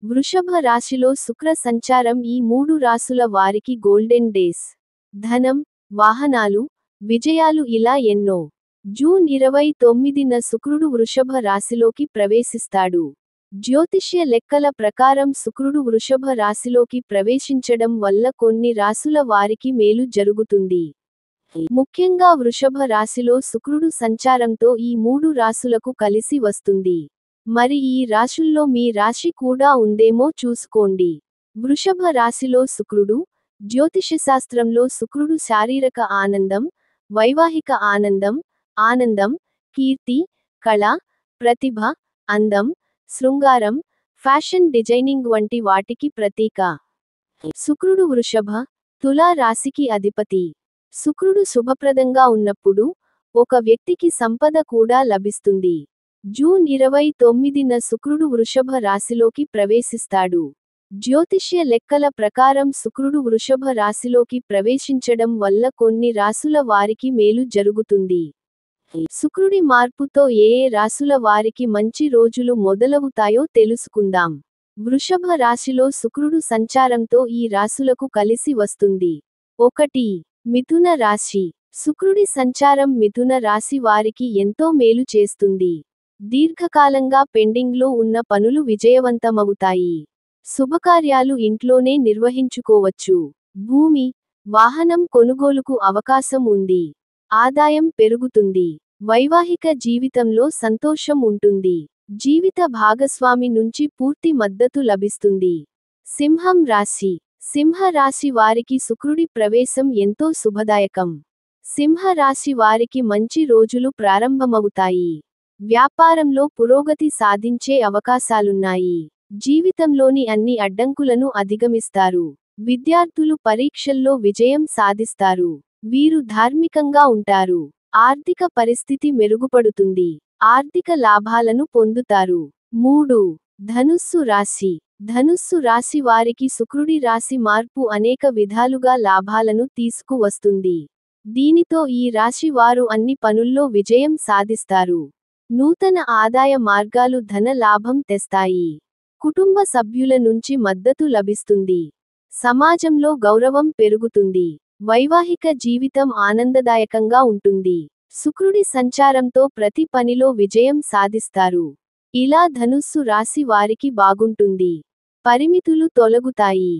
వృషభ రాశిలో శుక్ర సంచారం ఈ 3 రాశుల వారికి గోల్డెన్ డేస్. ధనం, వాహనాలు, విజయాలు ఇలా ఎన్నో. జూన్ 29న శుక్రుడు వృషభ రాశిలోకి ప్రవేశిస్తాడు. జ్యోతిష్య లెక్కల ప్రకారం శుక్రుడు వృషభ రాశిలోకి ప్రవేశించడం వల్ల కొన్ని రాశుల వారికి మేలు జరుగుతుంది. ముఖ్యంగా వృషభ రాశిలో శుక్రుడు సంచారంతో ఈ 3 రాశులకు కలిసి వస్తుంది. మరి ఈ రాశుల్లో మీ రాశి కూడా ఉందేమో చూసుకోండి. వృషభ రాశిలో శుక్రుడు. జ్యోతిషశాస్త్రంలో శుక్రుడు శారీరక ఆనందం, వైవాహిక ఆనందం, కీర్తి, కళ, ప్రతిభ, అందం, శృంగారం, ఫ్యాషన్ డిజైనింగ్ వంటి వాటికి ప్రతీక. శుక్రుడు వృషభ, తులా రాశికి అధిపతి. శుక్రుడు శుభప్రదంగా ఉన్నప్పుడు ఒక వ్యక్తికి సంపద కూడా లభిస్తుంది. జూన్ 29న శుక్రుడు వృషభ రాశిలోకి ప్రవేశిస్తాడు. జ్యోతిష్య లెక్కల ప్రకారం శుక్రుడు వృషభ రాశిలోకి ప్రవేశించడం వల్ల కొన్ని రాశుల వారికి మేలు జరుగుతుంది. శుక్రుడి మార్పుతో ఏ రాశుల వారికి మంచి రోజులు మొదలవుతాయో తెలుసుకుందాం. వృషభ రాశిలో శుక్రుడు సంచారంతో ఈ రాశులకు కలిసి వస్తుంది. 1. మిథున రాశి. శుక్రుడి సంచారం మిథున రాశి వారికి ఎంతో మేలు చేస్తుంది. దీర్ఘకాలంగా పెండింగ్లో ఉన్న పనులు విజయవంతమవుతాయి. శుభకార్యాలు ఇంట్లోనే నిర్వహించుకోవచ్చు. భూమి, వాహనం కొనుగోలుకు అవకాశం ఉంది. ఆదాయం పెరుగుతుంది. వైవాహిక జీవితంలో సంతోషం ఉంటుంది. జీవిత భాగస్వామి నుంచి పూర్తి మద్దతు లభిస్తుంది. సింహం రాశి. సింహ రాశి వారికి శుక్రుడి ప్రవేశం ఎంతో శుభదాయకం. సింహ రాశి వారికి మంచి రోజులు ప్రారంభమవుతాయి. వ్యాపారంలో పురోగతి సాధించే అవకాశాలున్నాయి. జీవితంలోని అన్ని అడ్డంకులను అధిగమిస్తారు. విద్యార్థులు పరీక్షల్లో విజయం సాధిస్తారు. వీరు ధార్మికంగా ఉంటారు. ఆర్థిక పరిస్థితి మెరుగుపడుతుంది. ఆర్థిక లాభాలను పొందుతారు. 3. ధనుస్సు రాశి. ధనుస్సు రాశి వారికి శుక్రుడి రాశి మార్పు అనేక విధాలుగా లాభాలను తీసుకువస్తుంది. దీనితో ఈ రాశి వారు అన్ని పనుల్లో విజయం సాధిస్తారు. నూతన ఆదాయ మార్గాలు ధన లాభం తెస్తాయి. కుటుంబ సభ్యుల నుంచి మద్దతు లభిస్తుంది. సమాజంలో గౌరవం పెరుగుతుంది. వైవాహిక జీవితం ఆనందదాయకంగా ఉంటుంది. శుక్రుడి సంచారంతో ప్రతి పనిలో విజయం సాధిస్తారు. ఇలా ధనుస్సు రాశి వారికి బాగుంటుంది. పరిమితులు తొలగుతాయి.